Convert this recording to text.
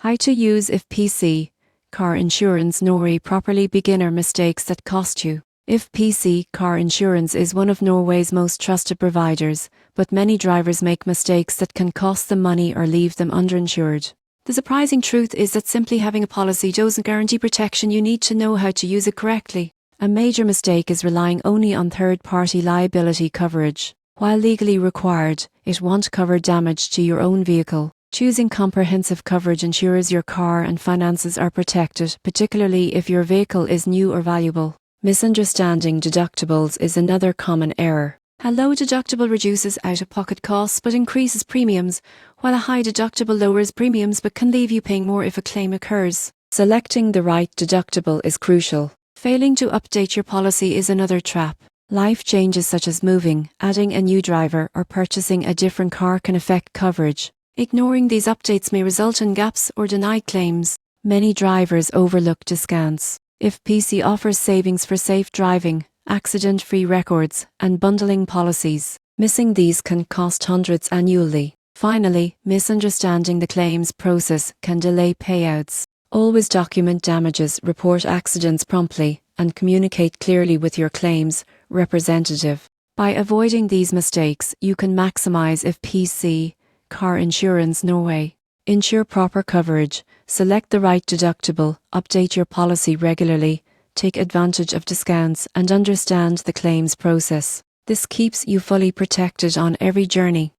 How to use if PC car insurance Norway properly. Beginner mistakes that cost you. If PC car insurance is one of Norway's most trusted providers, but many drivers make mistakes that can cost them money or leave them underinsured. The surprising truth is that simply having a policy doesn't guarantee protection. You need to know how to use it correctly. A major mistake is relying only on third-party liability coverage. While legally required, it won't cover damage to your own vehicle. Choosing comprehensive coverage ensures your car and finances are protected, particularly if your vehicle is new or valuable. Misunderstanding deductibles is another common error. A low deductible reduces out-of-pocket costs but increases premiums, while a high deductible lowers premiums but can leave you paying more if a claim occurs. Selecting the right deductible is crucial. Failing to update your policy is another trap. Life changes such as moving, adding a new driver, or purchasing a different car can affect coverage. Ignoring these updates may result in gaps or denied claims. Many drivers overlook discounts. If PC offers savings for safe driving, accident-free records, and bundling policies, missing these can cost hundreds annually. Finally, misunderstanding the claims process can delay payouts. Always document damages, report accidents promptly, and communicate clearly with your claims representative. By avoiding these mistakes, you can maximize if PC car insurance Norway. Ensure proper coverage, select the right deductible, update your policy regularly, take advantage of discounts, and understand the claims process. This keeps you fully protected on every journey.